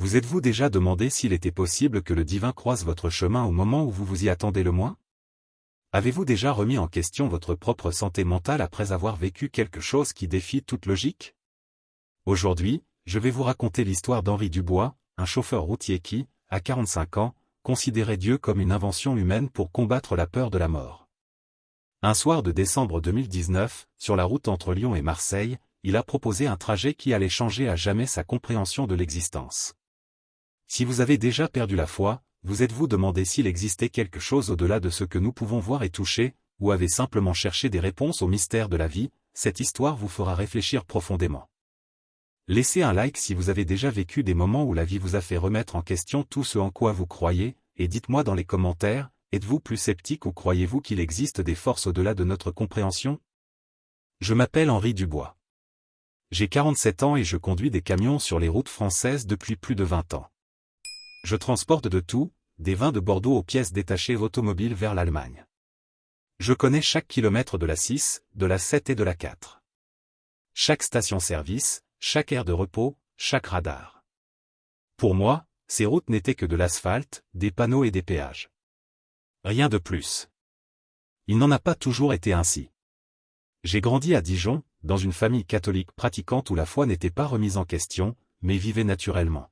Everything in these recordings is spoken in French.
Vous êtes-vous déjà demandé s'il était possible que le divin croise votre chemin au moment où vous vous y attendez le moins? Avez-vous déjà remis en question votre propre santé mentale après avoir vécu quelque chose qui défie toute logique? Aujourd'hui, je vais vous raconter l'histoire d'Henri Dubois, un chauffeur routier qui, à 45 ans, considérait Dieu comme une invention humaine pour combattre la peur de la mort. Un soir de décembre 2019, sur la route entre Lyon et Marseille, il a proposé un trajet qui allait changer à jamais sa compréhension de l'existence. Si vous avez déjà perdu la foi, vous êtes-vous demandé s'il existait quelque chose au-delà de ce que nous pouvons voir et toucher, ou avez simplement cherché des réponses aux mystères de la vie? Cette histoire vous fera réfléchir profondément. Laissez un like si vous avez déjà vécu des moments où la vie vous a fait remettre en question tout ce en quoi vous croyez, et dites-moi dans les commentaires, êtes-vous plus sceptique ou croyez-vous qu'il existe des forces au-delà de notre compréhension? Je m'appelle Henri Dubois. J'ai 47 ans et je conduis des camions sur les routes françaises depuis plus de 20 ans. Je transporte de tout, des vins de Bordeaux aux pièces détachées automobiles vers l'Allemagne. Je connais chaque kilomètre de la 6, de la 7 et de la 4. Chaque station-service, chaque aire de repos, chaque radar. Pour moi, ces routes n'étaient que de l'asphalte, des panneaux et des péages. Rien de plus. Il n'en a pas toujours été ainsi. J'ai grandi à Dijon, dans une famille catholique pratiquante où la foi n'était pas remise en question, mais vivait naturellement.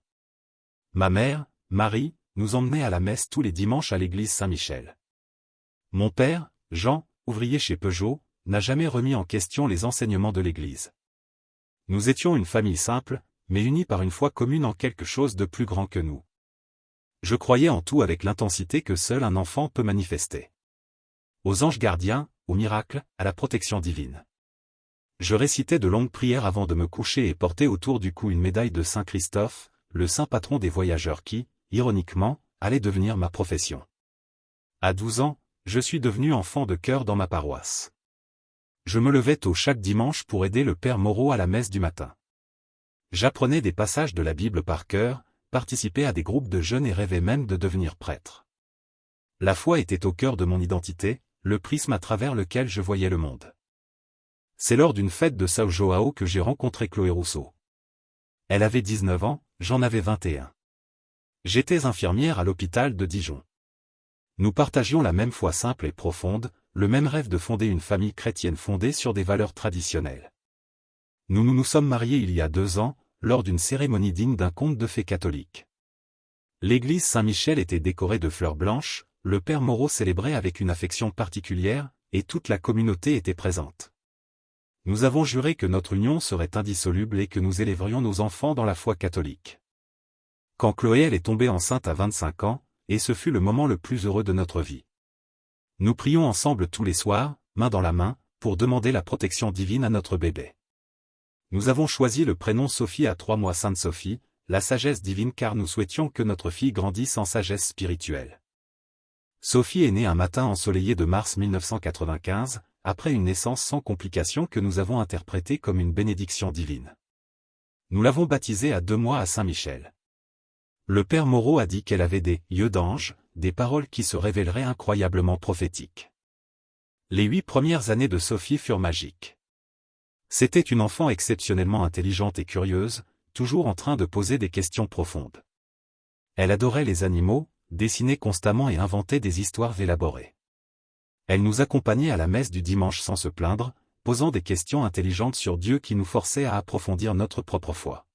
Ma mère, Marie, nous emmenait à la messe tous les dimanches à l'église Saint-Michel. Mon père, Jean, ouvrier chez Peugeot, n'a jamais remis en question les enseignements de l'église. Nous étions une famille simple, mais unie par une foi commune en quelque chose de plus grand que nous. Je croyais en tout avec l'intensité que seul un enfant peut manifester. Aux anges gardiens, aux miracles, à la protection divine. Je récitais de longues prières avant de me coucher et portais autour du cou une médaille de Saint Christophe, le saint patron des voyageurs qui, ironiquement, allait devenir ma profession. À 12 ans, je suis devenu enfant de chœur dans ma paroisse. Je me levais tôt chaque dimanche pour aider le père Moreau à la messe du matin. J'apprenais des passages de la Bible par cœur, participais à des groupes de jeunes et rêvais même de devenir prêtre. La foi était au cœur de mon identité, le prisme à travers lequel je voyais le monde. C'est lors d'une fête de São João que j'ai rencontré Chloé Rousseau. Elle avait 19 ans, j'en avais 21. J'étais infirmière à l'hôpital de Dijon. Nous partagions la même foi simple et profonde, le même rêve de fonder une famille chrétienne fondée sur des valeurs traditionnelles. Nous nous sommes mariés il y a 2 ans, lors d'une cérémonie digne d'un conte de fées catholique. L'église Saint-Michel était décorée de fleurs blanches, le père Moreau célébrait avec une affection particulière, et toute la communauté était présente. Nous avons juré que notre union serait indissoluble et que nous élèverions nos enfants dans la foi catholique. Quand Chloé est tombée enceinte à 25 ans, et ce fut le moment le plus heureux de notre vie. Nous prions ensemble tous les soirs, main dans la main, pour demander la protection divine à notre bébé. Nous avons choisi le prénom Sophie à 3 mois Sainte Sophie, la sagesse divine car nous souhaitions que notre fille grandisse en sagesse spirituelle. Sophie est née un matin ensoleillé de mars 1995, après une naissance sans complications que nous avons interprétée comme une bénédiction divine. Nous l'avons baptisée à 2 mois à Saint-Michel. Le père Moreau a dit qu'elle avait des yeux d'ange, des paroles qui se révéleraient incroyablement prophétiques. Les 8 premières années de Sophie furent magiques. C'était une enfant exceptionnellement intelligente et curieuse, toujours en train de poser des questions profondes. Elle adorait les animaux, dessinait constamment et inventait des histoires élaborées. Elle nous accompagnait à la messe du dimanche sans se plaindre, posant des questions intelligentes sur Dieu qui nous forçaient à approfondir notre propre foi.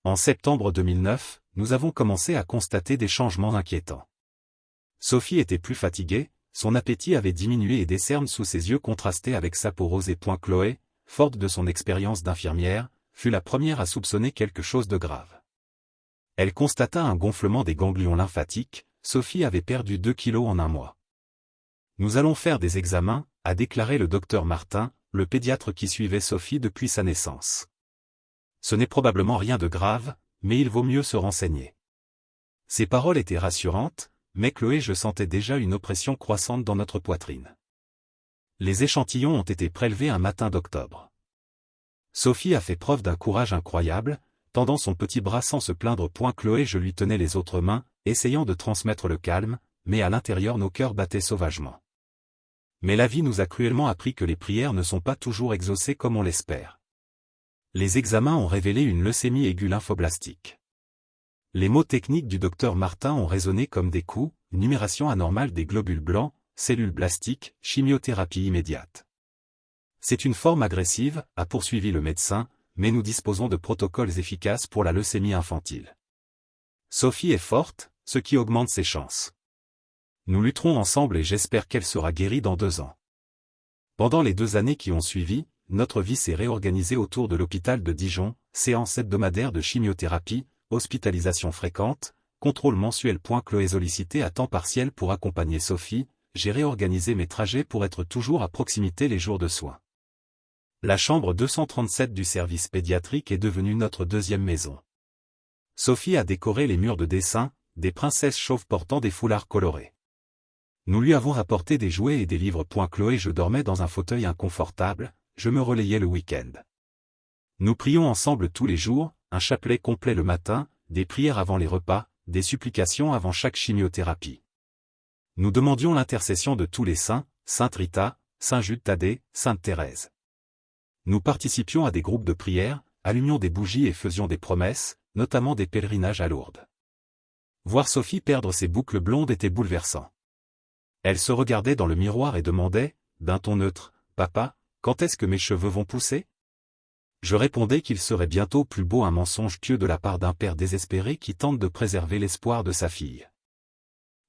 En septembre 2009, nous avons commencé à constater des changements inquiétants. Sophie était plus fatiguée, son appétit avait diminué et des cernes sous ses yeux contrastaient avec sa peau rosée. Chloé, forte de son expérience d'infirmière, fut la première à soupçonner quelque chose de grave. Elle constata un gonflement des ganglions lymphatiques, Sophie avait perdu 2 kilos en 1 mois. Nous allons faire des examens, a déclaré le docteur Martin, le pédiatre qui suivait Sophie depuis sa naissance. Ce n'est probablement rien de grave, mais il vaut mieux se renseigner. Ces paroles étaient rassurantes, mais Chloé je sentais déjà une oppression croissante dans notre poitrine. Les échantillons ont été prélevés un matin d'octobre. Sophie a fait preuve d'un courage incroyable, tendant son petit bras sans se plaindre. Chloé je lui tenais les autres mains, essayant de transmettre le calme, mais à l'intérieur nos cœurs battaient sauvagement. Mais la vie nous a cruellement appris que les prières ne sont pas toujours exaucées comme on l'espère. Les examens ont révélé une leucémie aiguë lymphoblastique. Les mots techniques du docteur Martin ont résonné comme des coups: numération anormale des globules blancs, cellules blastiques, chimiothérapie immédiate. C'est une forme agressive, a poursuivi le médecin, mais nous disposons de protocoles efficaces pour la leucémie infantile. Sophie est forte, ce qui augmente ses chances. Nous lutterons ensemble et j'espère qu'elle sera guérie dans 2 ans. Pendant les 2 années qui ont suivi, notre vie s'est réorganisée autour de l'hôpital de Dijon, séances hebdomadaires de chimiothérapie, hospitalisation fréquente, contrôle mensuel. Chloé sollicité à temps partiel pour accompagner Sophie, j'ai réorganisé mes trajets pour être toujours à proximité les jours de soins. La chambre 237 du service pédiatrique est devenue notre 2e maison. Sophie a décoré les murs de dessins, des princesses chauves portant des foulards colorés. Nous lui avons apporté des jouets et des livres. Chloé, je dormais dans un fauteuil inconfortable, je me relayais le week-end. Nous prions ensemble tous les jours, un chapelet complet le matin, des prières avant les repas, des supplications avant chaque chimiothérapie. Nous demandions l'intercession de tous les saints, Sainte Rita, Saint Jude Thaddée, Sainte Thérèse. Nous participions à des groupes de prière, allumions des bougies et faisions des promesses, notamment des pèlerinages à Lourdes. Voir Sophie perdre ses boucles blondes était bouleversant. Elle se regardait dans le miroir et demandait, d'un ton neutre, « Papa, quand est-ce que mes cheveux vont pousser ?» Je répondais qu'il serait bientôt plus beau, un mensonge pieux de la part d'un père désespéré qui tente de préserver l'espoir de sa fille.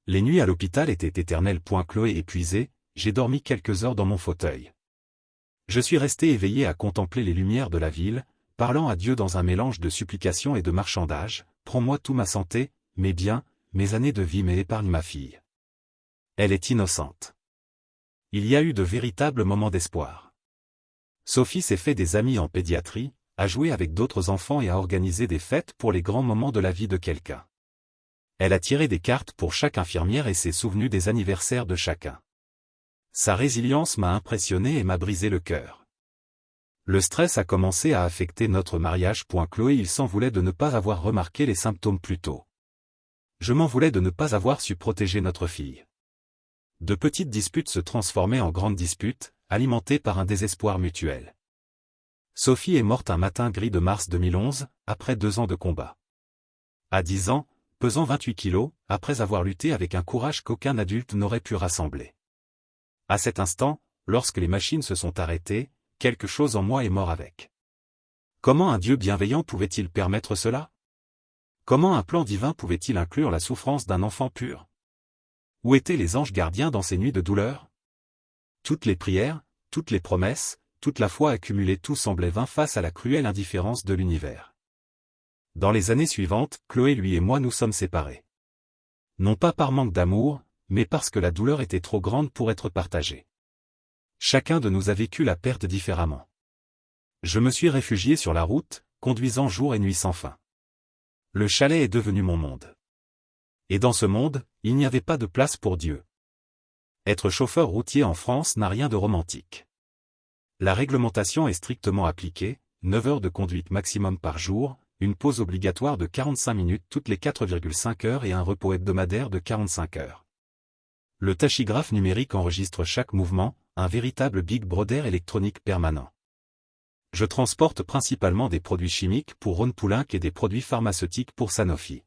Les nuits à l'hôpital étaient éternelles. Chloé épuisée, j'ai dormi quelques heures dans mon fauteuil. Je suis resté éveillé à contempler les lumières de la ville, parlant à Dieu dans un mélange de supplications et de marchandage. Prends-moi tout, ma santé, mes biens, mes années de vie, mais épargne ma fille. Elle est innocente. Il y a eu de véritables moments d'espoir. Sophie s'est fait des amis en pédiatrie, a joué avec d'autres enfants et a organisé des fêtes pour les grands moments de la vie de quelqu'un. Elle a tiré des cartes pour chaque infirmière et s'est souvenue des anniversaires de chacun. Sa résilience m'a impressionné et m'a brisé le cœur. Le stress a commencé à affecter notre mariage. Chloé, il s'en voulait de ne pas avoir remarqué les symptômes plus tôt. Je m'en voulais de ne pas avoir su protéger notre fille. De petites disputes se transformaient en grandes disputes, alimentées par un désespoir mutuel. Sophie est morte un matin gris de mars 2011, après 2 ans de combat. À 10 ans, pesant 28 kilos, après avoir lutté avec un courage qu'aucun adulte n'aurait pu rassembler. À cet instant, lorsque les machines se sont arrêtées, quelque chose en moi est mort avec. Comment un Dieu bienveillant pouvait-il permettre cela? Comment un plan divin pouvait-il inclure la souffrance d'un enfant pur? Où étaient les anges gardiens dans ces nuits de douleur? Toutes les prières, toutes les promesses, toute la foi accumulée, tout semblait vain face à la cruelle indifférence de l'univers. Dans les années suivantes, Chloé, lui et moi nous sommes séparés. Non pas par manque d'amour, mais parce que la douleur était trop grande pour être partagée. Chacun de nous a vécu la perte différemment. Je me suis réfugié sur la route, conduisant jour et nuit sans fin. Le chalet est devenu mon monde. Et dans ce monde, il n'y avait pas de place pour Dieu. Être chauffeur routier en France n'a rien de romantique. La réglementation est strictement appliquée, 9 heures de conduite maximum par jour, une pause obligatoire de 45 minutes toutes les 4,5 heures et un repos hebdomadaire de 45 heures. Le tachygraphe numérique enregistre chaque mouvement, un véritable Big Brother électronique permanent. Je transporte principalement des produits chimiques pour Rhône Poulenc et des produits pharmaceutiques pour Sanofi.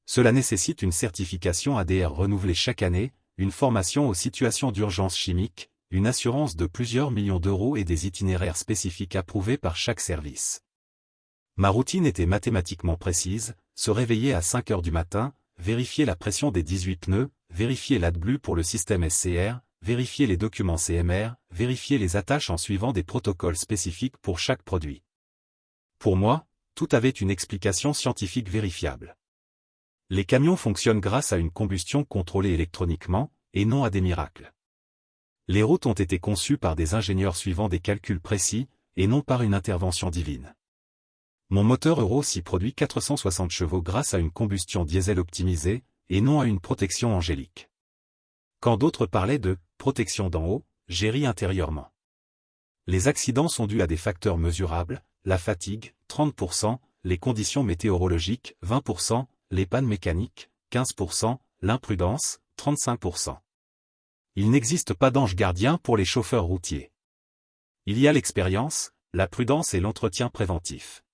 Cela nécessite une certification ADR renouvelée chaque année, une formation aux situations d'urgence chimique, une assurance de plusieurs millions d'euros et des itinéraires spécifiques approuvés par chaque service. Ma routine était mathématiquement précise, se réveiller à 5 heures du matin, vérifier la pression des 18 pneus, vérifier l'AdBlue pour le système SCR, vérifier les documents CMR, vérifier les attaches en suivant des protocoles spécifiques pour chaque produit. Pour moi, tout avait une explication scientifique vérifiable. Les camions fonctionnent grâce à une combustion contrôlée électroniquement, et non à des miracles. Les routes ont été conçues par des ingénieurs suivant des calculs précis, et non par une intervention divine. Mon moteur Euro 6 produit 460 chevaux grâce à une combustion diesel optimisée, et non à une protection angélique. Quand d'autres parlaient de « protection d'en haut », j'ai ri intérieurement. Les accidents sont dus à des facteurs mesurables, la fatigue, 30%, les conditions météorologiques, 20%, les pannes mécaniques, 15%, l'imprudence, 35%. Il n'existe pas d'ange gardien pour les chauffeurs routiers. Il y a l'expérience, la prudence et l'entretien préventif.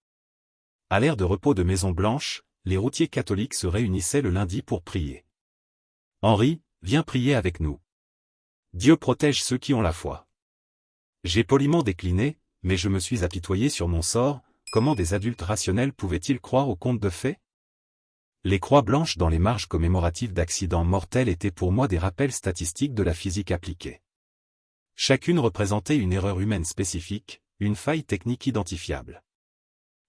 À l'ère de repos de Maison Blanche, les routiers catholiques se réunissaient le lundi pour prier. Henri, viens prier avec nous. Dieu protège ceux qui ont la foi. J'ai poliment décliné, mais je me suis apitoyé sur mon sort. Comment des adultes rationnels pouvaient-ils croire aux contes de fées? Les croix blanches dans les marges commémoratives d'accidents mortels étaient pour moi des rappels statistiques de la physique appliquée. Chacune représentait une erreur humaine spécifique, une faille technique identifiable.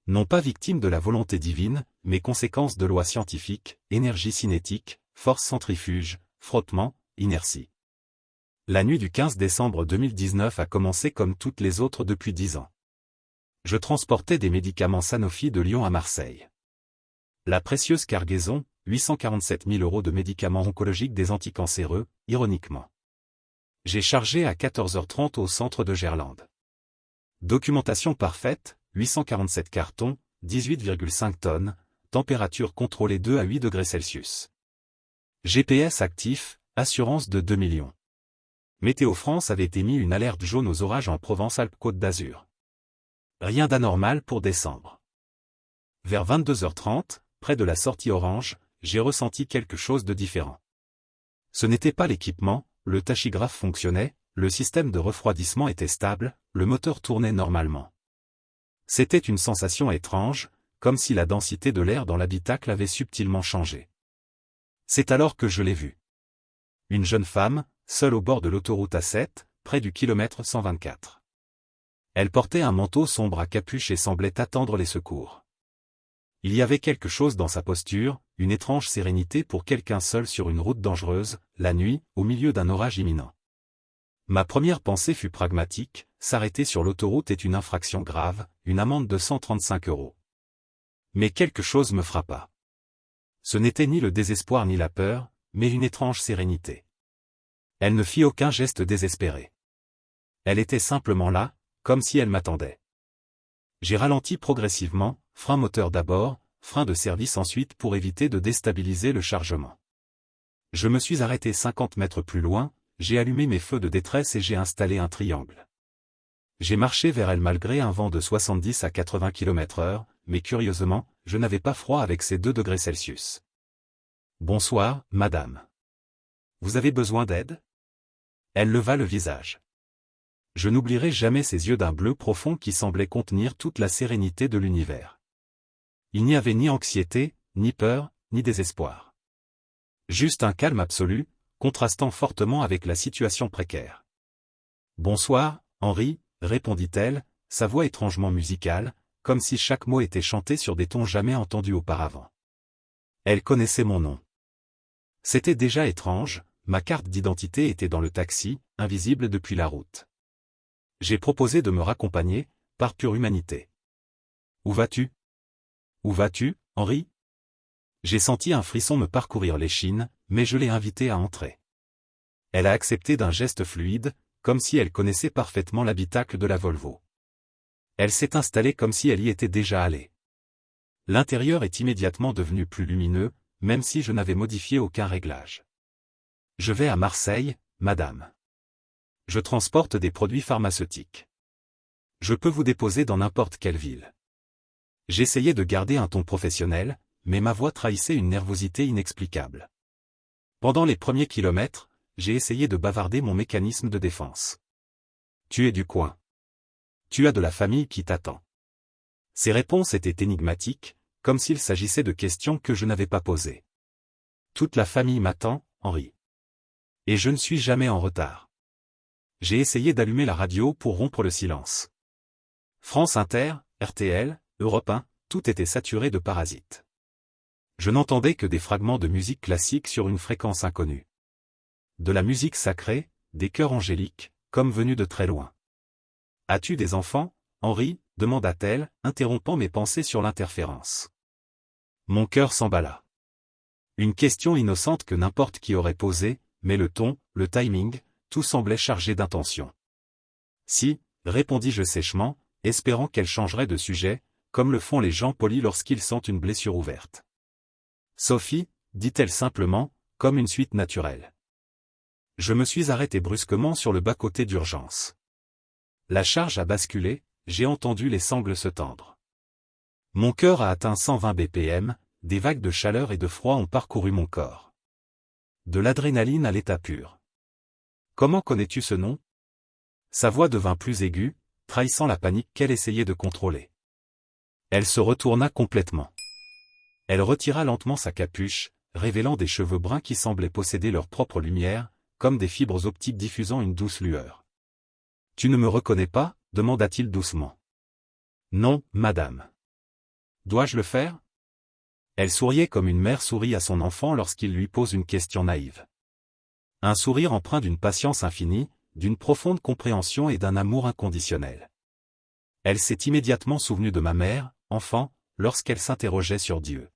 Non pas victime de la volonté divine, mais conséquence de lois scientifiques, énergie cinétique, force centrifuge, frottement, inertie. La nuit du 15 décembre 2019 a commencé comme toutes les autres depuis 10 ans. Je transportais des médicaments Sanofi de Lyon à Marseille. La précieuse cargaison, 847 000 € de médicaments oncologiques des anticancéreux, ironiquement. J'ai chargé à 14h30 au centre de Gerland. Documentation parfaite, 847 cartons, 18,5 tonnes, température contrôlée 2 à 8 degrés Celsius. GPS actif, assurance de 2 millions. Météo France avait émis une alerte jaune aux orages en Provence-Alpes-Côte d'Azur. Rien d'anormal pour décembre. Vers 22h30, près de la sortie orange, j'ai ressenti quelque chose de différent. Ce n'était pas l'équipement, le tachygraphe fonctionnait, le système de refroidissement était stable, le moteur tournait normalement. C'était une sensation étrange, comme si la densité de l'air dans l'habitacle avait subtilement changé. C'est alors que je l'ai vue. Une jeune femme, seule au bord de l'autoroute A7, près du kilomètre 124. Elle portait un manteau sombre à capuche et semblait attendre les secours. Il y avait quelque chose dans sa posture, une étrange sérénité pour quelqu'un seul sur une route dangereuse, la nuit, au milieu d'un orage imminent. Ma première pensée fut pragmatique, s'arrêter sur l'autoroute est une infraction grave, une amende de 135 €. Mais quelque chose me frappa. Ce n'était ni le désespoir ni la peur, mais une étrange sérénité. Elle ne fit aucun geste désespéré. Elle était simplement là, comme si elle m'attendait. J'ai ralenti progressivement, frein moteur d'abord, frein de service ensuite pour éviter de déstabiliser le chargement. Je me suis arrêté 50 mètres plus loin, j'ai allumé mes feux de détresse et j'ai installé un triangle. J'ai marché vers elle malgré un vent de 70 à 80 km/h, mais curieusement, je n'avais pas froid avec ces 2 degrés Celsius. Bonsoir, madame. Vous avez besoin d'aide? Elle leva le visage. Je n'oublierai jamais ces yeux d'un bleu profond qui semblaient contenir toute la sérénité de l'univers. Il n'y avait ni anxiété, ni peur, ni désespoir. Juste un calme absolu, contrastant fortement avec la situation précaire. Bonsoir, Henri, répondit-elle, sa voix étrangement musicale, comme si chaque mot était chanté sur des tons jamais entendus auparavant. Elle connaissait mon nom. C'était déjà étrange, ma carte d'identité était dans le taxi, invisible depuis la route. J'ai proposé de me raccompagner, par pure humanité. Où vas-tu? Où vas-tu, Henri? J'ai senti un frisson me parcourir l'échine, mais je l'ai invitée à entrer. Elle a accepté d'un geste fluide, comme si elle connaissait parfaitement l'habitacle de la Volvo. Elle s'est installée comme si elle y était déjà allée. L'intérieur est immédiatement devenu plus lumineux, même si je n'avais modifié aucun réglage. Je vais à Marseille, madame. Je transporte des produits pharmaceutiques. Je peux vous déposer dans n'importe quelle ville. J'essayais de garder un ton professionnel, mais ma voix trahissait une nervosité inexplicable. Pendant les premiers kilomètres, j'ai essayé de bavarder mon mécanisme de défense. Tu es du coin. Tu as de la famille qui t'attend. Ces réponses étaient énigmatiques, comme s'il s'agissait de questions que je n'avais pas posées. Toute la famille m'attend, Henri. Et je ne suis jamais en retard. J'ai essayé d'allumer la radio pour rompre le silence. France Inter, RTL, Europe 1, tout était saturé de parasites. Je n'entendais que des fragments de musique classique sur une fréquence inconnue. De la musique sacrée, des chœurs angéliques, comme venus de très loin. « As-tu des enfants, Henri ?» demanda-t-elle, interrompant mes pensées sur l'interférence. Mon cœur s'emballa. Une question innocente que n'importe qui aurait posée, mais le ton, le timing, tout semblait chargé d'intention. Si, répondis-je sèchement, espérant qu'elle changerait de sujet, comme le font les gens polis lorsqu'ils sentent une blessure ouverte. Sophie, dit-elle simplement, comme une suite naturelle. Je me suis arrêté brusquement sur le bas-côté d'urgence. La charge a basculé, j'ai entendu les sangles se tendre. Mon cœur a atteint 120 BPM, des vagues de chaleur et de froid ont parcouru mon corps. De l'adrénaline à l'état pur. Comment connais-tu ce nom? Sa voix devint plus aiguë, trahissant la panique qu'elle essayait de contrôler. Elle se retourna complètement. Elle retira lentement sa capuche, révélant des cheveux bruns qui semblaient posséder leur propre lumière, comme des fibres optiques diffusant une douce lueur. « Tu ne me reconnais pas ?» demanda-t-il doucement. « Non, madame. »« Dois-je le faire ?» Elle souriait comme une mère sourit à son enfant lorsqu'il lui pose une question naïve. Un sourire empreint d'une patience infinie, d'une profonde compréhension et d'un amour inconditionnel. Elle s'est immédiatement souvenue de ma mère, enfant, lorsqu'elle s'interrogeait sur Dieu.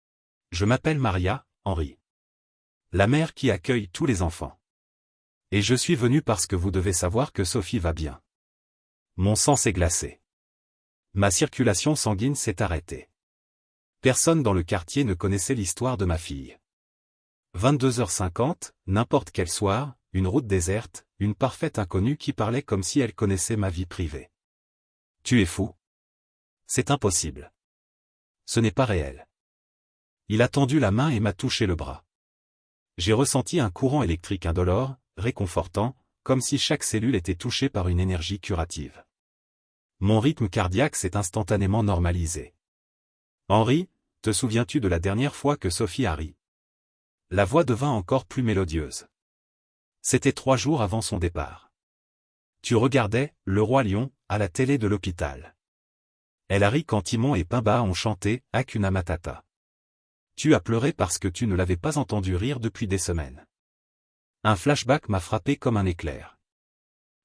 « Je m'appelle Maria, Henri. La mère qui accueille tous les enfants. Et je suis venue parce que vous devez savoir que Sophie va bien. » Mon sang s'est glacé. Ma circulation sanguine s'est arrêtée. Personne dans le quartier ne connaissait l'histoire de ma fille. 22h50, n'importe quel soir, une route déserte, une parfaite inconnue qui parlait comme si elle connaissait ma vie privée. « Tu es fou. C'est impossible. Ce n'est pas réel. » Il a tendu la main et m'a touché le bras. J'ai ressenti un courant électrique indolore, réconfortant, comme si chaque cellule était touchée par une énergie curative. Mon rythme cardiaque s'est instantanément normalisé. « Henri, te souviens-tu de la dernière fois que Sophie a ri ?» La voix devint encore plus mélodieuse. C'était 3 jours avant son départ. Tu regardais « Le Roi Lion » à la télé de l'hôpital. Elle a ri quand Timon et Pumba ont chanté « Hakuna Matata ». Tu as pleuré parce que tu ne l'avais pas entendu rire depuis des semaines. Un flashback m'a frappé comme un éclair.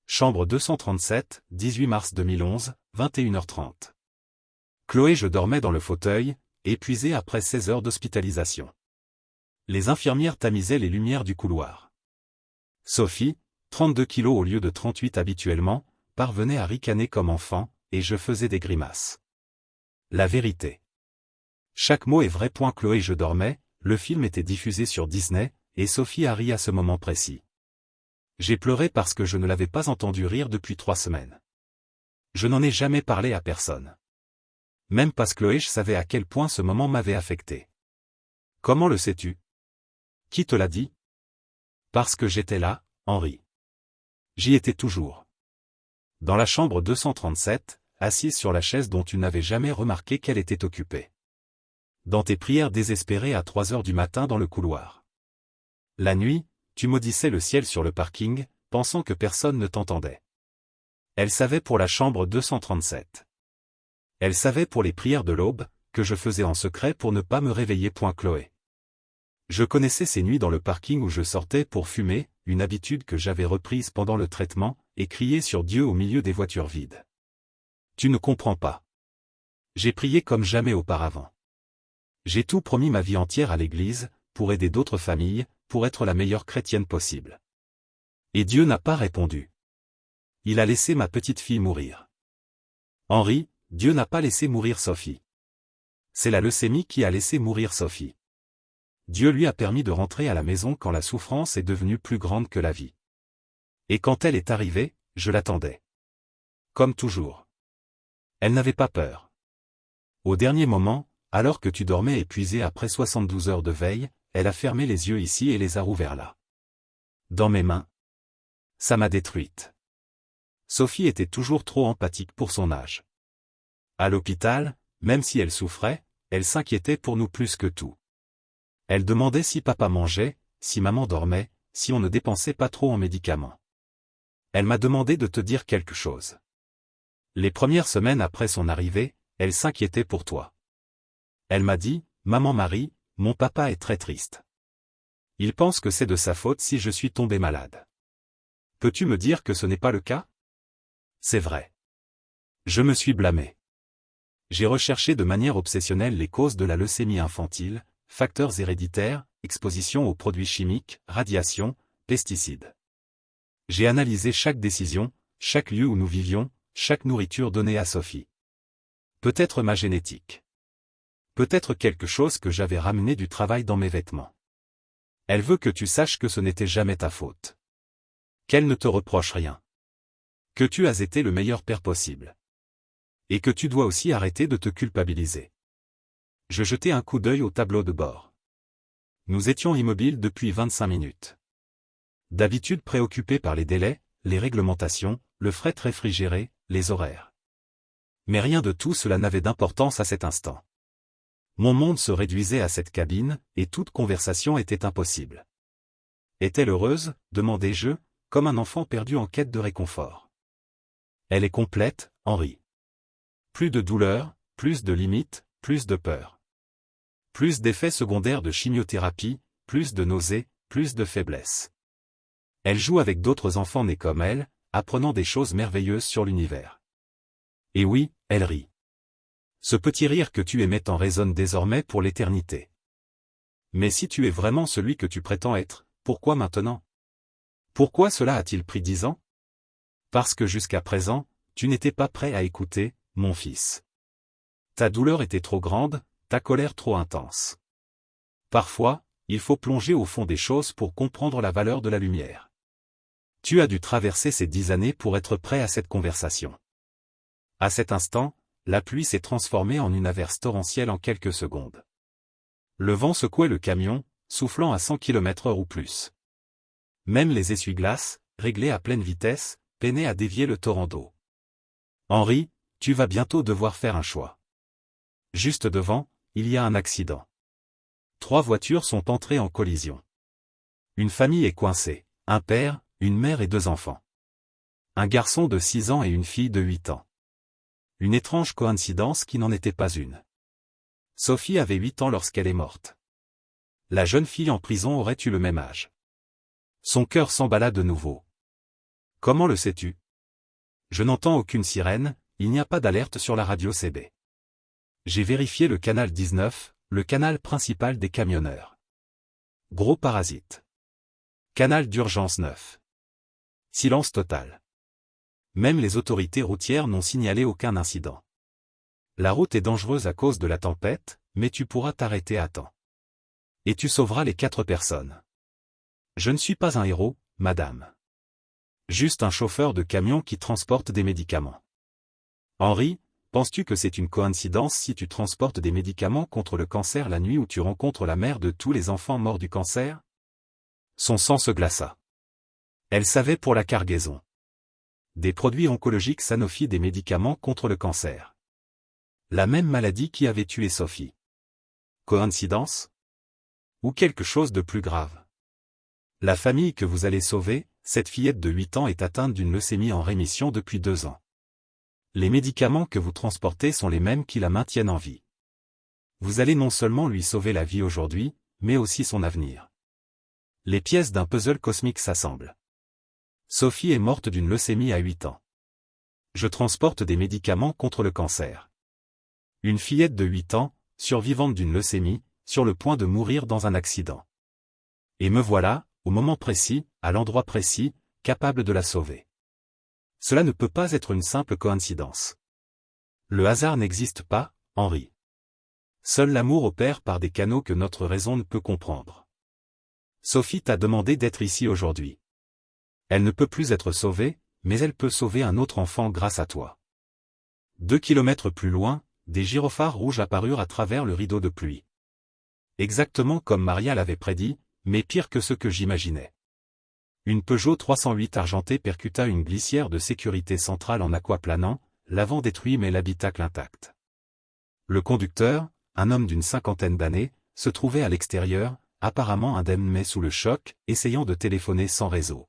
Chambre 237, 18 mars 2011, 21h30. Chloé, je dormais dans le fauteuil, épuisé après 16 heures d'hospitalisation. Les infirmières tamisaient les lumières du couloir. Sophie, 32 kilos au lieu de 38 habituellement, parvenait à ricaner comme enfant, et je faisais des grimaces. La vérité. Chaque mot est vrai. Chloé, je dormais, le film était diffusé sur Disney, et Sophie a ri à ce moment précis. J'ai pleuré parce que je ne l'avais pas entendu rire depuis 3 semaines. Je n'en ai jamais parlé à personne. Même parce que Chloé, je savais à quel point ce moment m'avait affecté. Comment le sais-tu? Qui te l'a dit? Parce que j'étais là, Henri. J'y étais toujours. Dans la chambre 237, assise sur la chaise dont tu n'avais jamais remarqué qu'elle était occupée. Dans tes prières désespérées à 3 heures du matin dans le couloir. La nuit, tu maudissais le ciel sur le parking, pensant que personne ne t'entendait. Elle savait pour la chambre 237. Elle savait pour les prières de l'aube, que je faisais en secret pour ne pas me réveiller. Chloé. Je connaissais ces nuits dans le parking où je sortais pour fumer, une habitude que j'avais reprise pendant le traitement, et crier sur Dieu au milieu des voitures vides. Tu ne comprends pas. J'ai prié comme jamais auparavant. J'ai tout promis ma vie entière à l'Église, pour aider d'autres familles, pour être la meilleure chrétienne possible. Et Dieu n'a pas répondu. Il a laissé ma petite fille mourir. Henri, Dieu n'a pas laissé mourir Sophie. C'est la leucémie qui a laissé mourir Sophie. Dieu lui a permis de rentrer à la maison quand la souffrance est devenue plus grande que la vie. Et quand elle est arrivée, je l'attendais. Comme toujours. Elle n'avait pas peur. Au dernier moment, alors que tu dormais épuisé après 72 heures de veille, elle a fermé les yeux ici et les a rouverts là. Dans mes mains. Ça m'a détruite. Sophie était toujours trop empathique pour son âge. À l'hôpital, même si elle souffrait, elle s'inquiétait pour nous plus que tout. Elle demandait si papa mangeait, si maman dormait, si on ne dépensait pas trop en médicaments. Elle m'a demandé de te dire quelque chose. Les premières semaines après son arrivée, elle s'inquiétait pour toi. Elle m'a dit, « Maman Marie, mon papa est très triste. Il pense que c'est de sa faute si je suis tombée malade. Peux-tu me dire que ce n'est pas le cas? » C'est vrai. Je me suis blâmé. J'ai recherché de manière obsessionnelle les causes de la leucémie infantile, facteurs héréditaires, exposition aux produits chimiques, radiation, pesticides. J'ai analysé chaque décision, chaque lieu où nous vivions, chaque nourriture donnée à Sophie. Peut-être ma génétique. Peut-être quelque chose que j'avais ramené du travail dans mes vêtements. Elle veut que tu saches que ce n'était jamais ta faute. Qu'elle ne te reproche rien. Que tu as été le meilleur père possible. Et que tu dois aussi arrêter de te culpabiliser. Je jetai un coup d'œil au tableau de bord. Nous étions immobiles depuis 25 minutes. D'habitude préoccupés par les délais, les réglementations, le fret réfrigéré, les horaires. Mais rien de tout cela n'avait d'importance à cet instant. Mon monde se réduisait à cette cabine, et toute conversation était impossible. Est-elle heureuse, demandai-je, comme un enfant perdu en quête de réconfort. Elle est complète, Henri. Plus de douleur, plus de limites, plus de peur. Plus d'effets secondaires de chimiothérapie, plus de nausées, plus de faiblesse. Elle joue avec d'autres enfants nés comme elle, apprenant des choses merveilleuses sur l'univers. Et oui, elle rit. Ce petit rire que tu aimais t'en résonne désormais pour l'éternité. Mais si tu es vraiment celui que tu prétends être, pourquoi maintenant? Pourquoi cela a-t-il pris 10 ans? Parce que jusqu'à présent, tu n'étais pas prêt à écouter, mon fils. Ta douleur était trop grande, ta colère trop intense. Parfois, il faut plonger au fond des choses pour comprendre la valeur de la lumière. Tu as dû traverser ces 10 années pour être prêt à cette conversation. À cet instant, la pluie s'est transformée en une averse torrentielle en quelques secondes. Le vent secouait le camion, soufflant à 100 km/h ou plus. Même les essuie-glaces, réglés à pleine vitesse, peinaient à dévier le torrent d'eau. Henri, tu vas bientôt devoir faire un choix. Juste devant, il y a un accident. 3 voitures sont entrées en collision. Une famille est coincée, un père, une mère et 2 enfants. Un garçon de 6 ans et une fille de 8 ans. Une étrange coïncidence qui n'en était pas une. Sophie avait 8 ans lorsqu'elle est morte. La jeune fille en prison aurait eu le même âge. Son cœur s'emballa de nouveau. Comment le sais-tu? Je n'entends aucune sirène, il n'y a pas d'alerte sur la radio CB. J'ai vérifié le canal 19, le canal principal des camionneurs. Gros parasite. Canal d'urgence 9. Silence total. Même les autorités routières n'ont signalé aucun incident. La route est dangereuse à cause de la tempête, mais tu pourras t'arrêter à temps. Et tu sauveras les 4 personnes. Je ne suis pas un héros, madame. Juste un chauffeur de camion qui transporte des médicaments. Henri, penses-tu que c'est une coïncidence si tu transportes des médicaments contre le cancer la nuit où tu rencontres la mère de tous les enfants morts du cancer? Son sang se glaça. Elle savait pour la cargaison. Des produits oncologiques Sanofi, des médicaments contre le cancer. La même maladie qui avait tué Sophie. Coïncidence? Ou quelque chose de plus grave? La famille que vous allez sauver, cette fillette de 8 ans est atteinte d'une leucémie en rémission depuis 2 ans. Les médicaments que vous transportez sont les mêmes qui la maintiennent en vie. Vous allez non seulement lui sauver la vie aujourd'hui, mais aussi son avenir. Les pièces d'un puzzle cosmique s'assemblent. Sophie est morte d'une leucémie à 8 ans. Je transporte des médicaments contre le cancer. Une fillette de 8 ans, survivante d'une leucémie, sur le point de mourir dans un accident. Et me voilà, au moment précis, à l'endroit précis, capable de la sauver. Cela ne peut pas être une simple coïncidence. Le hasard n'existe pas, Henri. Seul l'amour opère par des canaux que notre raison ne peut comprendre. Sophie t'a demandé d'être ici aujourd'hui. Elle ne peut plus être sauvée, mais elle peut sauver un autre enfant grâce à toi. 2 kilomètres plus loin, des gyrophares rouges apparurent à travers le rideau de pluie. Exactement comme Maria l'avait prédit, mais pire que ce que j'imaginais. Une Peugeot 308 argentée percuta une glissière de sécurité centrale en aquaplanant, l'avant détruit mais l'habitacle intact. Le conducteur, un homme d'une 50aine d'années, se trouvait à l'extérieur, apparemment indemne mais sous le choc, essayant de téléphoner sans réseau.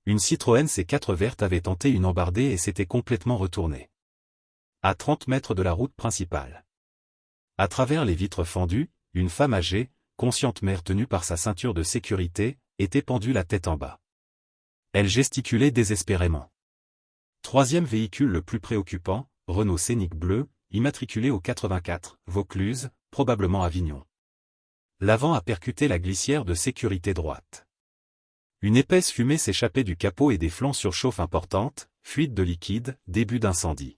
Une Citroën C4 verte avait tenté une embardée et s'était complètement retournée. À 30 mètres de la route principale. À travers les vitres fendues, une femme âgée, consciente mais retenue par sa ceinture de sécurité, était pendue la tête en bas. Elle gesticulait désespérément. 3e véhicule le plus préoccupant, Renault Scénic bleu, immatriculé au 84, Vaucluse, probablement Avignon. L'avant a percuté la glissière de sécurité droite. Une épaisse fumée s'échappait du capot et des flancs surchauffe importante, fuite de liquide, début d'incendie.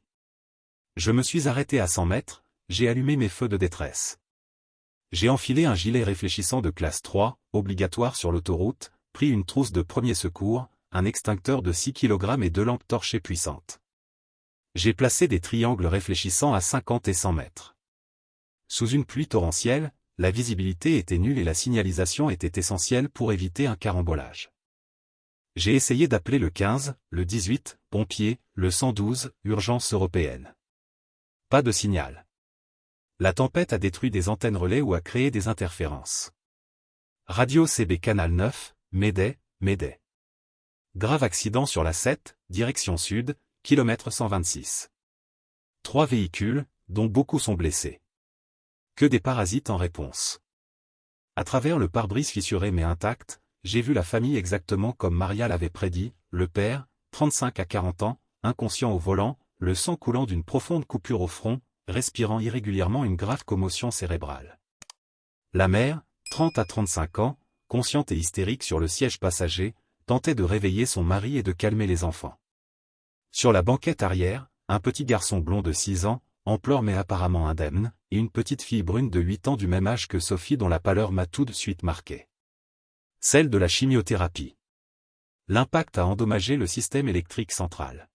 Je me suis arrêté à 100 mètres, j'ai allumé mes feux de détresse. J'ai enfilé un gilet réfléchissant de classe 3, obligatoire sur l'autoroute, pris une trousse de premier secours, un extincteur de 6 kg et 2 lampes torchées puissantes. J'ai placé des triangles réfléchissants à 50 et 100 mètres. Sous une pluie torrentielle, la visibilité était nulle et la signalisation était essentielle pour éviter un carambolage. J'ai essayé d'appeler le 15, le 18, pompiers, le 112, urgence européenne. Pas de signal. La tempête a détruit des antennes relais ou a créé des interférences. Radio CB Canal 9, Mayday, Mayday. Grave accident sur la 7, direction sud, kilomètre 126. 3 véhicules, dont beaucoup sont blessés. Que des parasites en réponse. À travers le pare-brise fissuré mais intact, j'ai vu la famille exactement comme Maria l'avait prédit, le père, 35 à 40 ans, inconscient au volant, le sang coulant d'une profonde coupure au front, respirant irrégulièrement une grave commotion cérébrale. La mère, 30 à 35 ans, consciente et hystérique sur le siège passager, tentait de réveiller son mari et de calmer les enfants. Sur la banquette arrière, un petit garçon blond de 6 ans, en pleurs mais apparemment indemne, et une petite fille brune de 8 ans du même âge que Sophie dont la pâleur m'a tout de suite marqué. Celle de la chimiothérapie. L'impact a endommagé le système électrique central.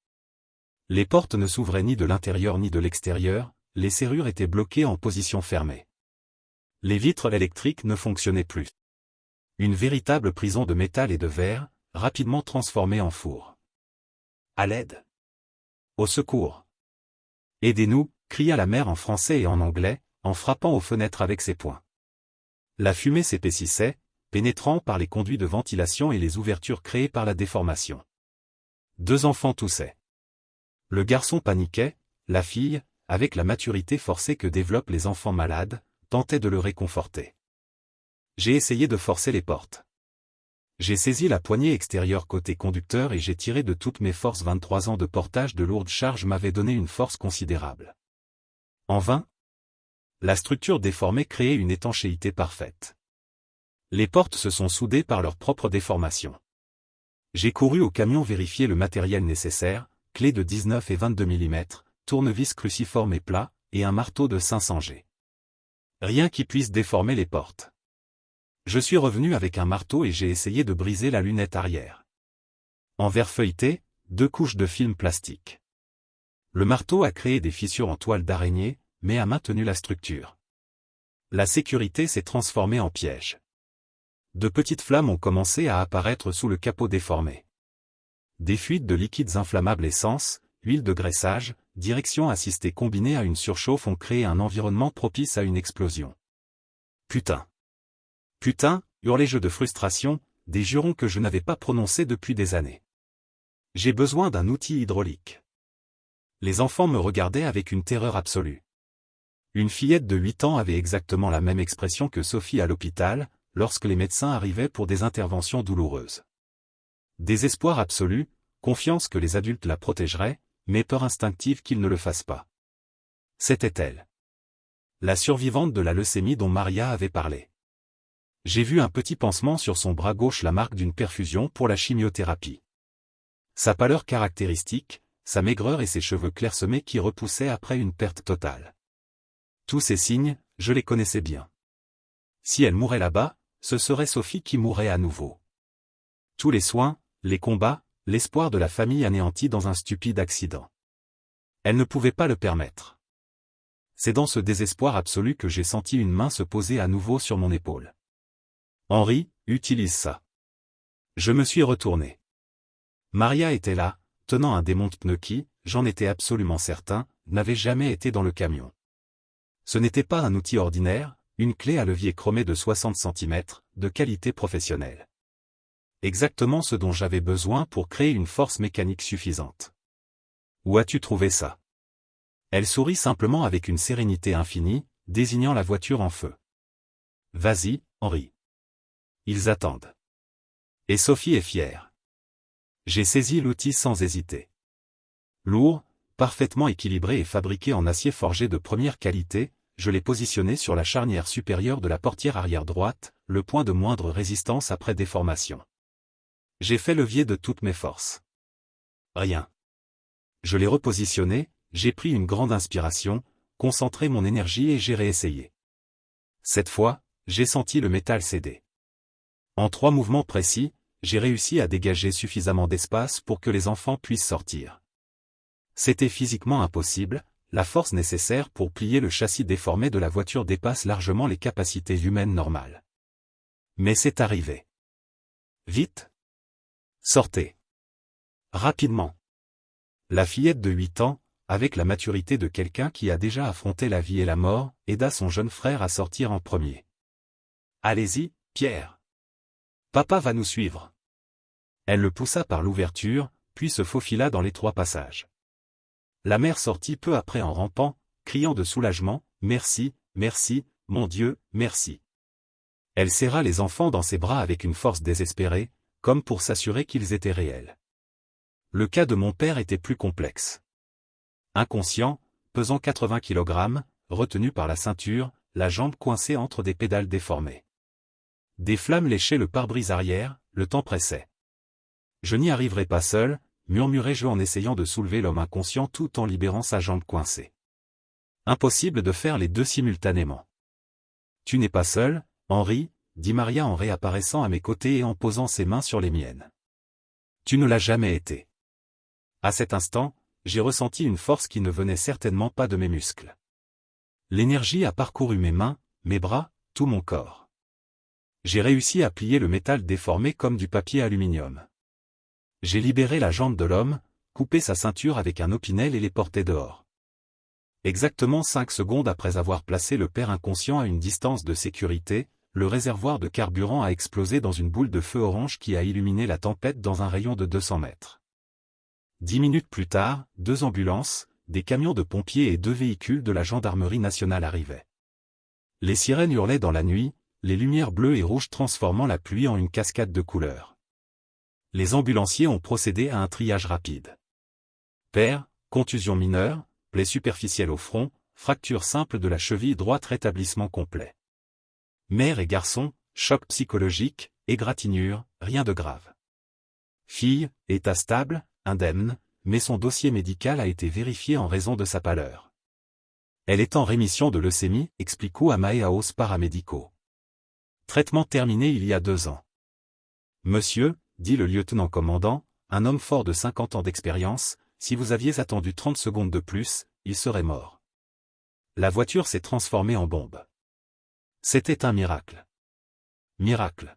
Les portes ne s'ouvraient ni de l'intérieur ni de l'extérieur, les serrures étaient bloquées en position fermée. Les vitres électriques ne fonctionnaient plus. Une véritable prison de métal et de verre, rapidement transformée en four. À l'aide. Au secours. Aidez-nous, cria la mère en français et en anglais, en frappant aux fenêtres avec ses poings. La fumée s'épaississait, pénétrant par les conduits de ventilation et les ouvertures créées par la déformation. 2 enfants toussaient. Le garçon paniquait, la fille, avec la maturité forcée que développent les enfants malades, tentait de le réconforter. J'ai essayé de forcer les portes. J'ai saisi la poignée extérieure côté conducteur et j'ai tiré de toutes mes forces. 23 ans de portage de lourdes charges m'avaient donné une force considérable. En vain. La structure déformée créait une étanchéité parfaite. Les portes se sont soudées par leur propre déformation. J'ai couru au camion vérifier le matériel nécessaire, clé de 19 et 22 mm, tournevis cruciforme et plat, et un marteau de 500 G. Rien qui puisse déformer les portes. Je suis revenu avec un marteau et j'ai essayé de briser la lunette arrière. En verre feuilleté, 2 couches de film plastique. Le marteau a créé des fissures en toile d'araignée, mais a maintenu la structure. La sécurité s'est transformée en piège. De petites flammes ont commencé à apparaître sous le capot déformé. Des fuites de liquides inflammables essence, huile de graissage, direction assistée combinée à une surchauffe ont créé un environnement propice à une explosion. Putain. Putain, hurlai-je de frustration, des jurons que je n'avais pas prononcés depuis des années. J'ai besoin d'un outil hydraulique. Les enfants me regardaient avec une terreur absolue. Une fillette de 8 ans avait exactement la même expression que Sophie à l'hôpital, lorsque les médecins arrivaient pour des interventions douloureuses. Désespoir absolu, confiance que les adultes la protégeraient, mais peur instinctive qu'ils ne le fassent pas. C'était elle. La survivante de la leucémie dont Maria avait parlé. J'ai vu un petit pansement sur son bras gauche, la marque d'une perfusion pour la chimiothérapie. Sa pâleur caractéristique, sa maigreur et ses cheveux clairsemés qui repoussaient après une perte totale. Tous ces signes, je les connaissais bien. Si elle mourait là-bas, ce serait Sophie qui mourrait à nouveau. Tous les soins, les combats, l'espoir de la famille anéanti dans un stupide accident. Elle ne pouvait pas le permettre. C'est dans ce désespoir absolu que j'ai senti une main se poser à nouveau sur mon épaule. Henri, utilise ça. Je me suis retourné. Maria était là, tenant un démonte-pneus qui, j'en étais absolument certain, n'avait jamais été dans le camion. Ce n'était pas un outil ordinaire, une clé à levier chromée de 60 cm, de qualité professionnelle. Exactement ce dont j'avais besoin pour créer une force mécanique suffisante. Où as-tu trouvé ça? Elle sourit simplement avec une sérénité infinie, désignant la voiture en feu. Vas-y, Henri. Ils attendent. Et Sophie est fière. J'ai saisi l'outil sans hésiter. Lourd, parfaitement équilibré et fabriqué en acier forgé de première qualité, je l'ai positionné sur la charnière supérieure de la portière arrière droite, le point de moindre résistance après déformation. J'ai fait levier de toutes mes forces. Rien. Je l'ai repositionné, j'ai pris une grande inspiration, concentré mon énergie et j'ai réessayé. Cette fois, j'ai senti le métal céder. En 3 mouvements précis, j'ai réussi à dégager suffisamment d'espace pour que les enfants puissent sortir. C'était physiquement impossible, la force nécessaire pour plier le châssis déformé de la voiture dépasse largement les capacités humaines normales. Mais c'est arrivé. Vite! Sortez! Rapidement! La fillette de 8 ans, avec la maturité de quelqu'un qui a déjà affronté la vie et la mort, aida son jeune frère à sortir en premier. Allez-y, Pierre! Papa va nous suivre. Elle le poussa par l'ouverture, puis se faufila dans l'étroit passage. La mère sortit peu après en rampant, criant de soulagement, « Merci, merci, mon Dieu, merci !» Elle serra les enfants dans ses bras avec une force désespérée, comme pour s'assurer qu'ils étaient réels. Le cas de mon père était plus complexe. Inconscient, pesant 80 kg, retenu par la ceinture, la jambe coincée entre des pédales déformées. Des flammes léchaient le pare-brise arrière, le temps pressait. « Je n'y arriverai pas seul », murmurai-je en essayant de soulever l'homme inconscient tout en libérant sa jambe coincée. Impossible de faire les deux simultanément. « Tu n'es pas seul, Henri », dit Maria en réapparaissant à mes côtés et en posant ses mains sur les miennes. « Tu ne l'as jamais été. » À cet instant, j'ai ressenti une force qui ne venait certainement pas de mes muscles. L'énergie a parcouru mes mains, mes bras, tout mon corps. J'ai réussi à plier le métal déformé comme du papier aluminium. J'ai libéré la jambe de l'homme, coupé sa ceinture avec un opinel et l'ai porté dehors. Exactement 5 secondes après avoir placé le père inconscient à une distance de sécurité, le réservoir de carburant a explosé dans une boule de feu orange qui a illuminé la tempête dans un rayon de 200 mètres. 10 minutes plus tard, 2 ambulances, des camions de pompiers et 2 véhicules de la gendarmerie nationale arrivaient. Les sirènes hurlaient dans la nuit, les lumières bleues et rouges transformant la pluie en une cascade de couleurs. Les ambulanciers ont procédé à un triage rapide. Père, contusion mineure, plaie superficielle au front, fracture simple de la cheville droite, rétablissement complet. Mère et garçon, choc psychologique, égratignure, rien de grave. Fille, état stable, indemne, mais son dossier médical a été vérifié en raison de sa pâleur. Elle est en rémission de leucémie, expliquait Amaeaos paramédicaux. Traitement terminé il y a 2 ans. Monsieur, dit le lieutenant-commandant, un homme fort de 50 ans d'expérience, si vous aviez attendu 30 secondes de plus, il serait mort. La voiture s'est transformée en bombe. C'était un miracle. Miracle.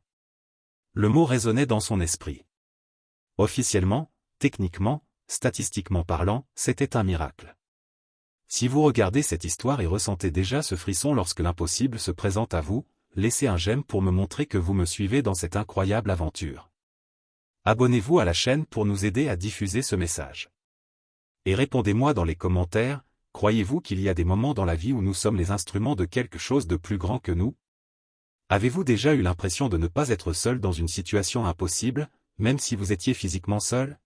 Le mot résonnait dans son esprit. Officiellement, techniquement, statistiquement parlant, c'était un miracle. Si vous regardez cette histoire et ressentez déjà ce frisson lorsque l'impossible se présente à vous, laissez un j'aime pour me montrer que vous me suivez dans cette incroyable aventure. Abonnez-vous à la chaîne pour nous aider à diffuser ce message. Et répondez-moi dans les commentaires, croyez-vous qu'il y a des moments dans la vie où nous sommes les instruments de quelque chose de plus grand que nous? Avez-vous déjà eu l'impression de ne pas être seul dans une situation impossible, même si vous étiez physiquement seul?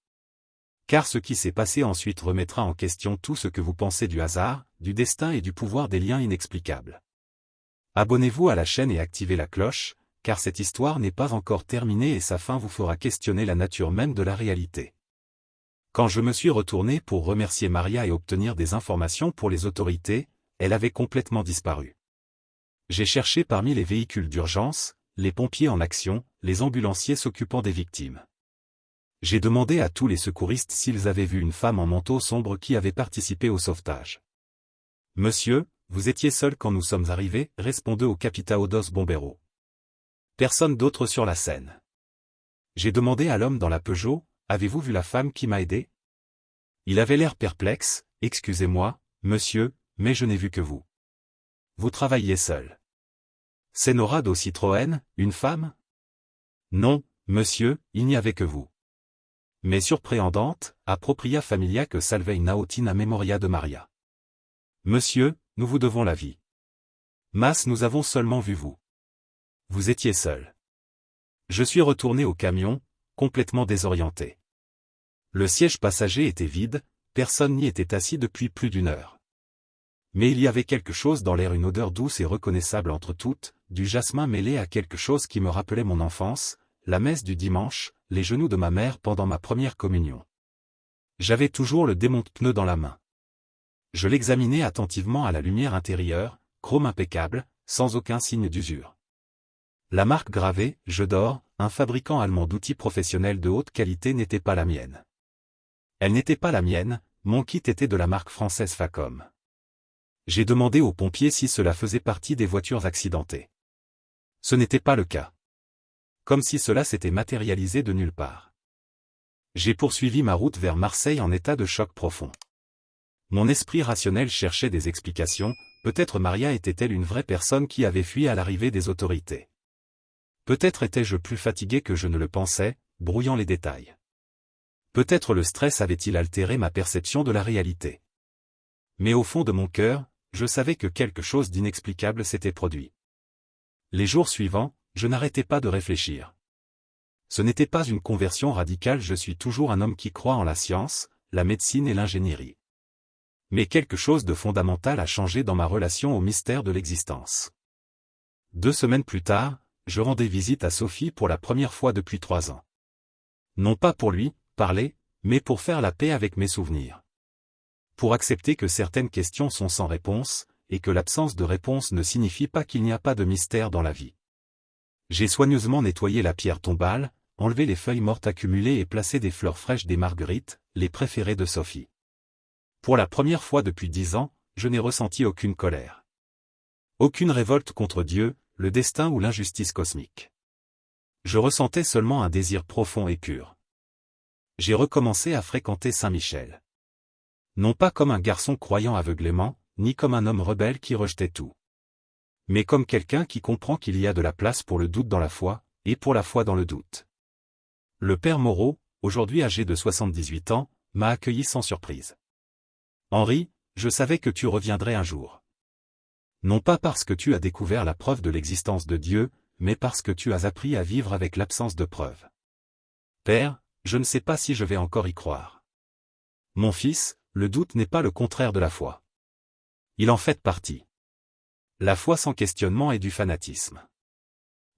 Car ce qui s'est passé ensuite remettra en question tout ce que vous pensez du hasard, du destin et du pouvoir des liens inexplicables. Abonnez-vous à la chaîne et activez la cloche, car cette histoire n'est pas encore terminée et sa fin vous fera questionner la nature même de la réalité. Quand je me suis retourné pour remercier Maria et obtenir des informations pour les autorités, elle avait complètement disparu. J'ai cherché parmi les véhicules d'urgence, les pompiers en action, les ambulanciers s'occupant des victimes. J'ai demandé à tous les secouristes s'ils avaient vu une femme en manteau sombre qui avait participé au sauvetage. « Monsieur, vous étiez seul quand nous sommes arrivés », répondait au capitão dos Bombeiros. Personne d'autre sur la scène. J'ai demandé à l'homme dans la Peugeot, « Avez-vous vu la femme qui m'a aidé ?» Il avait l'air perplexe, « Excusez-moi, monsieur, mais je n'ai vu que vous. Vous travailliez seul. » « C'est Nora do Citroën, une femme ?»« Non, monsieur, il n'y avait que vous. » Mais surpréhendante, appropria familia que salvei nautina memoria de Maria. « Monsieur, nous vous devons la vie. Mas nous avons seulement vu vous. Vous étiez seul. » Je suis retourné au camion, complètement désorienté. Le siège passager était vide, personne n'y était assis depuis plus d'1 heure. Mais il y avait quelque chose dans l'air, une odeur douce et reconnaissable entre toutes, du jasmin mêlé à quelque chose qui me rappelait mon enfance, la messe du dimanche, les genoux de ma mère pendant ma première communion. J'avais toujours le démonte-pneu dans la main. Je l'examinais attentivement à la lumière intérieure, chrome impeccable, sans aucun signe d'usure. La marque gravée, Je dors, un fabricant allemand d'outils professionnels de haute qualité, n'était pas la mienne. Elle n'était pas la mienne, mon kit était de la marque française Facom. J'ai demandé aux pompiers si cela faisait partie des voitures accidentées. Ce n'était pas le cas. Comme si cela s'était matérialisé de nulle part. J'ai poursuivi ma route vers Marseille en état de choc profond. Mon esprit rationnel cherchait des explications, peut-être Maria était-elle une vraie personne qui avait fui à l'arrivée des autorités. Peut-être étais-je plus fatigué que je ne le pensais, brouillant les détails. Peut-être le stress avait-il altéré ma perception de la réalité. Mais au fond de mon cœur, je savais que quelque chose d'inexplicable s'était produit. Les jours suivants, je n'arrêtais pas de réfléchir. Ce n'était pas une conversion radicale, je suis toujours un homme qui croit en la science, la médecine et l'ingénierie. Mais quelque chose de fondamental a changé dans ma relation au mystère de l'existence. 2 semaines plus tard, je rendais visite à Sophie pour la première fois depuis 3 ans. Non pas pour lui parler, mais pour faire la paix avec mes souvenirs. Pour accepter que certaines questions sont sans réponse, et que l'absence de réponse ne signifie pas qu'il n'y a pas de mystère dans la vie. J'ai soigneusement nettoyé la pierre tombale, enlevé les feuilles mortes accumulées et placé des fleurs fraîches des marguerites, les préférées de Sophie. Pour la première fois depuis 10 ans, je n'ai ressenti aucune colère. Aucune révolte contre Dieu, le destin ou l'injustice cosmique. Je ressentais seulement un désir profond et pur. J'ai recommencé à fréquenter Saint-Michel. Non pas comme un garçon croyant aveuglément, ni comme un homme rebelle qui rejetait tout. Mais comme quelqu'un qui comprend qu'il y a de la place pour le doute dans la foi, et pour la foi dans le doute. Le père Moreau, aujourd'hui âgé de 78 ans, m'a accueilli sans surprise. Henri, je savais que tu reviendrais un jour. Non pas parce que tu as découvert la preuve de l'existence de Dieu, mais parce que tu as appris à vivre avec l'absence de preuve. Père, je ne sais pas si je vais encore y croire. Mon fils, le doute n'est pas le contraire de la foi. Il en fait partie. La foi sans questionnement est du fanatisme.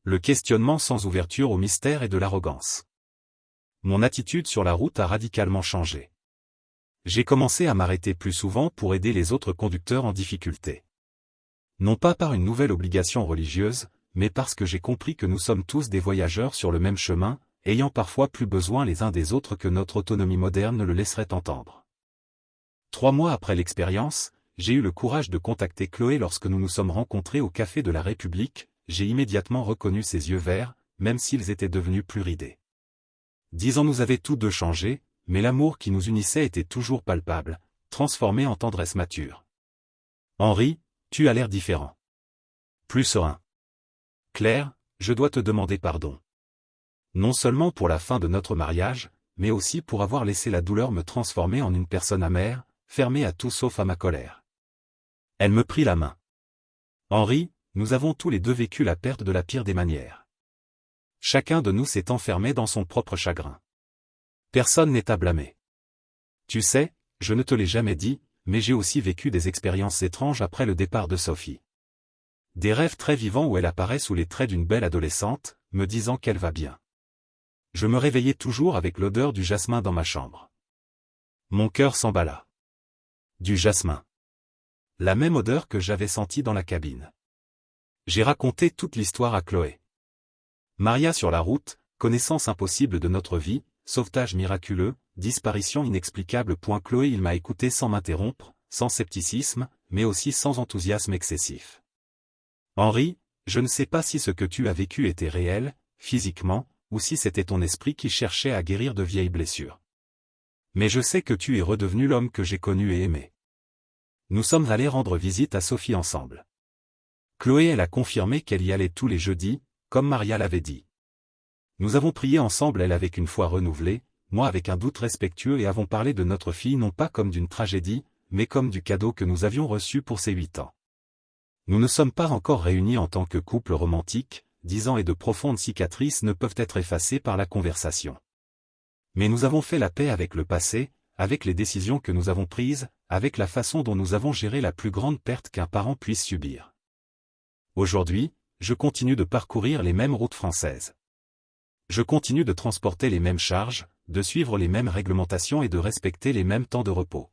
Le questionnement sans ouverture au mystère est de l'arrogance. Mon attitude sur la route a radicalement changé. J'ai commencé à m'arrêter plus souvent pour aider les autres conducteurs en difficulté. Non pas par une nouvelle obligation religieuse, mais parce que j'ai compris que nous sommes tous des voyageurs sur le même chemin, ayant parfois plus besoin les uns des autres que notre autonomie moderne ne le laisserait entendre. 3 mois après l'expérience, j'ai eu le courage de contacter Chloé lorsque nous nous sommes rencontrés au Café de la République. J'ai immédiatement reconnu ses yeux verts, même s'ils étaient devenus plus ridés. 10 ans nous avaient tous deux changé, mais l'amour qui nous unissait était toujours palpable, transformé en tendresse mature. Henri, tu as l'air différent. Plus serein. Claire, je dois te demander pardon. Non seulement pour la fin de notre mariage, mais aussi pour avoir laissé la douleur me transformer en une personne amère, fermée à tout sauf à ma colère. Elle me prit la main. Henri, nous avons tous les deux vécu la perte de la pire des manières. Chacun de nous s'est enfermé dans son propre chagrin. Personne n'est à blâmer. Tu sais, je ne te l'ai jamais dit, mais j'ai aussi vécu des expériences étranges après le départ de Sophie. Des rêves très vivants où elle apparaît sous les traits d'une belle adolescente, me disant qu'elle va bien. Je me réveillais toujours avec l'odeur du jasmin dans ma chambre. Mon cœur s'emballa. Du jasmin. La même odeur que j'avais sentie dans la cabine. J'ai raconté toute l'histoire à Chloé. Maria sur la route, connaissance impossible de notre vie, sauvetage miraculeux, disparition inexplicable. Chloé, il m'a écouté sans m'interrompre, sans scepticisme, mais aussi sans enthousiasme excessif. Henri, je ne sais pas si ce que tu as vécu était réel, physiquement, ou si c'était ton esprit qui cherchait à guérir de vieilles blessures. Mais je sais que tu es redevenu l'homme que j'ai connu et aimé. Nous sommes allés rendre visite à Sophie ensemble. Chloé, elle a confirmé qu'elle y allait tous les jeudis, comme Maria l'avait dit. Nous avons prié ensemble, elle avec une foi renouvelée, moi avec un doute respectueux, et avons parlé de notre fille non pas comme d'une tragédie, mais comme du cadeau que nous avions reçu pour ses 8 ans. Nous ne sommes pas encore réunis en tant que couple romantique, 10 ans et de profondes cicatrices ne peuvent être effacées par la conversation. Mais nous avons fait la paix avec le passé, avec les décisions que nous avons prises, avec la façon dont nous avons géré la plus grande perte qu'un parent puisse subir. Aujourd'hui, je continue de parcourir les mêmes routes françaises. Je continue de transporter les mêmes charges, de suivre les mêmes réglementations et de respecter les mêmes temps de repos.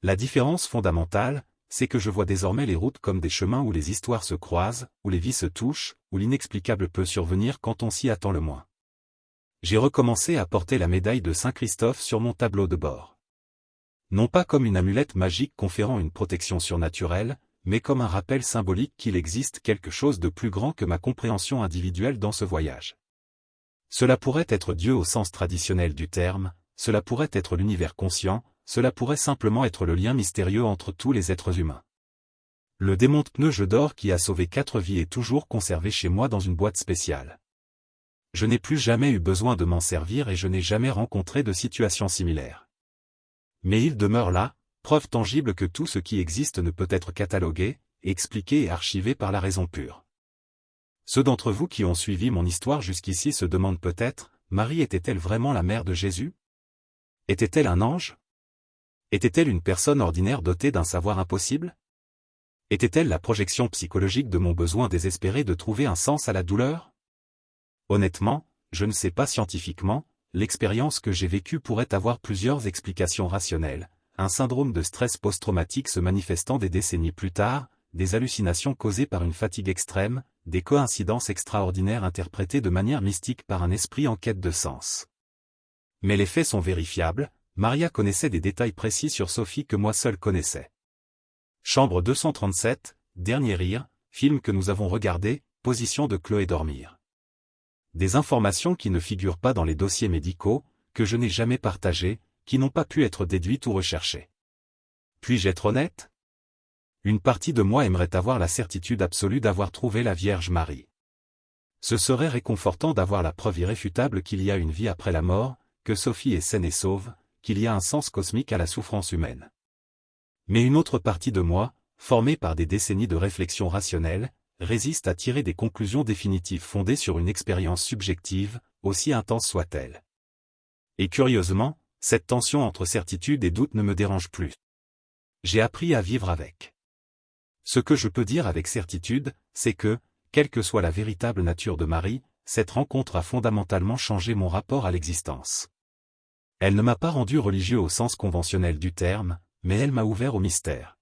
La différence fondamentale, c'est que je vois désormais les routes comme des chemins où les histoires se croisent, où les vies se touchent, où l'inexplicable peut survenir quand on s'y attend le moins. J'ai recommencé à porter la médaille de Saint-Christophe sur mon tableau de bord. Non pas comme une amulette magique conférant une protection surnaturelle, mais comme un rappel symbolique qu'il existe quelque chose de plus grand que ma compréhension individuelle dans ce voyage. Cela pourrait être Dieu au sens traditionnel du terme, cela pourrait être l'univers conscient, cela pourrait simplement être le lien mystérieux entre tous les êtres humains. Le démonte-pneu d'or qui a sauvé 4 vies est toujours conservé chez moi dans une boîte spéciale. Je n'ai plus jamais eu besoin de m'en servir et je n'ai jamais rencontré de situation similaire. Mais il demeure là, preuve tangible que tout ce qui existe ne peut être catalogué, expliqué et archivé par la raison pure. Ceux d'entre vous qui ont suivi mon histoire jusqu'ici se demandent peut-être, Marie était-elle vraiment la mère de Jésus? Était-elle un ange? Était-elle une personne ordinaire dotée d'un savoir impossible? Était-elle la projection psychologique de mon besoin désespéré de trouver un sens à la douleur? Honnêtement, je ne sais pas scientifiquement, l'expérience que j'ai vécue pourrait avoir plusieurs explications rationnelles, un syndrome de stress post-traumatique se manifestant des décennies plus tard, des hallucinations causées par une fatigue extrême, des coïncidences extraordinaires interprétées de manière mystique par un esprit en quête de sens. Mais les faits sont vérifiables, Maria connaissait des détails précis sur Sophie que moi seul connaissais. Chambre 237, Dernier rire, film que nous avons regardé, position de Chloé dormir. Des informations qui ne figurent pas dans les dossiers médicaux, que je n'ai jamais partagées, qui n'ont pas pu être déduites ou recherchées. Puis-je être honnête? Une partie de moi aimerait avoir la certitude absolue d'avoir trouvé la Vierge Marie. Ce serait réconfortant d'avoir la preuve irréfutable qu'il y a une vie après la mort, que Sophie est saine et sauve, qu'il y a un sens cosmique à la souffrance humaine. Mais une autre partie de moi, formée par des décennies de réflexion rationnelle, résiste à tirer des conclusions définitives fondées sur une expérience subjective, aussi intense soit-elle. Et curieusement, cette tension entre certitude et doute ne me dérange plus. J'ai appris à vivre avec. Ce que je peux dire avec certitude, c'est que, quelle que soit la véritable nature de Marie, cette rencontre a fondamentalement changé mon rapport à l'existence. Elle ne m'a pas rendu religieux au sens conventionnel du terme, mais elle m'a ouvert au mystère.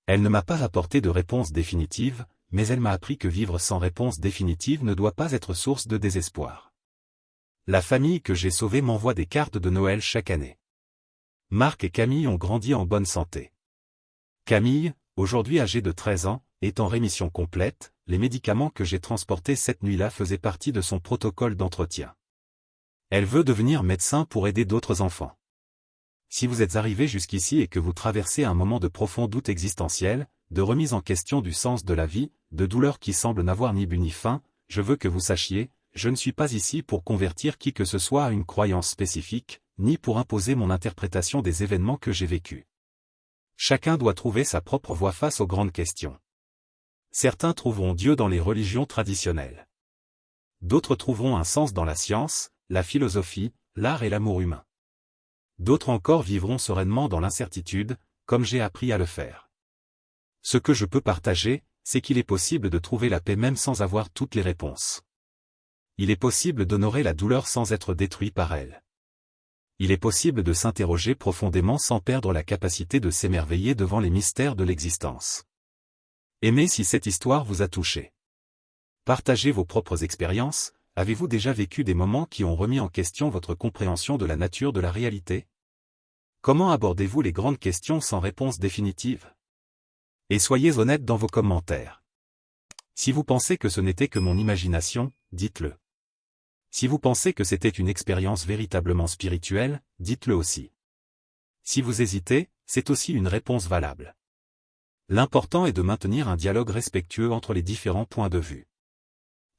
Elle ne m'a pas apporté de réponse définitive, mais elle m'a appris que vivre sans réponse définitive ne doit pas être source de désespoir. La famille que j'ai sauvée m'envoie des cartes de Noël chaque année. Marc et Camille ont grandi en bonne santé. Camille, aujourd'hui âgée de 13 ans, est en rémission complète, les médicaments que j'ai transportés cette nuit-là faisaient partie de son protocole d'entretien. Elle veut devenir médecin pour aider d'autres enfants. Si vous êtes arrivé jusqu'ici et que vous traversez un moment de profond doute existentiel, de remise en question du sens de la vie, de douleurs qui semblent n'avoir ni but ni fin, je veux que vous sachiez, je ne suis pas ici pour convertir qui que ce soit à une croyance spécifique, ni pour imposer mon interprétation des événements que j'ai vécus. Chacun doit trouver sa propre voie face aux grandes questions. Certains trouveront Dieu dans les religions traditionnelles. D'autres trouveront un sens dans la science, la philosophie, l'art et l'amour humain. D'autres encore vivront sereinement dans l'incertitude, comme j'ai appris à le faire. Ce que je peux partager, c'est qu'il est possible de trouver la paix même sans avoir toutes les réponses. Il est possible d'honorer la douleur sans être détruit par elle. Il est possible de s'interroger profondément sans perdre la capacité de s'émerveiller devant les mystères de l'existence. Aimez si cette histoire vous a touché. Partagez vos propres expériences. Avez-vous déjà vécu des moments qui ont remis en question votre compréhension de la nature de la réalité? Comment abordez-vous les grandes questions sans réponse définitive? Et soyez honnête dans vos commentaires. Si vous pensez que ce n'était que mon imagination, dites-le. Si vous pensez que c'était une expérience véritablement spirituelle, dites-le aussi. Si vous hésitez, c'est aussi une réponse valable. L'important est de maintenir un dialogue respectueux entre les différents points de vue.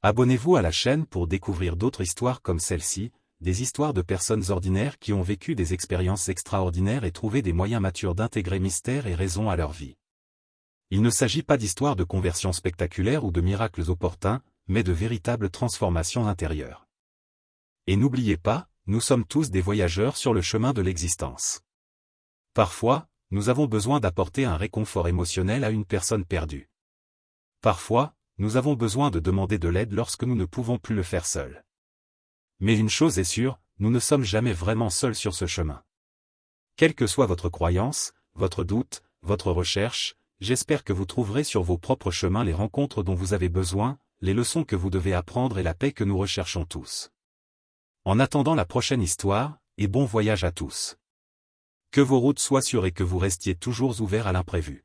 Abonnez-vous à la chaîne pour découvrir d'autres histoires comme celle-ci, des histoires de personnes ordinaires qui ont vécu des expériences extraordinaires et trouvé des moyens matures d'intégrer mystère et raison à leur vie. Il ne s'agit pas d'histoires de conversion spectaculaires ou de miracles opportuns, mais de véritables transformations intérieures. Et n'oubliez pas, nous sommes tous des voyageurs sur le chemin de l'existence. Parfois, nous avons besoin d'apporter un réconfort émotionnel à une personne perdue. Parfois, nous avons besoin de demander de l'aide lorsque nous ne pouvons plus le faire seuls. Mais une chose est sûre, nous ne sommes jamais vraiment seuls sur ce chemin. Quelle que soit votre croyance, votre doute, votre recherche, j'espère que vous trouverez sur vos propres chemins les rencontres dont vous avez besoin, les leçons que vous devez apprendre et la paix que nous recherchons tous. En attendant la prochaine histoire, et bon voyage à tous. Que vos routes soient sûres et que vous restiez toujours ouverts à l'imprévu.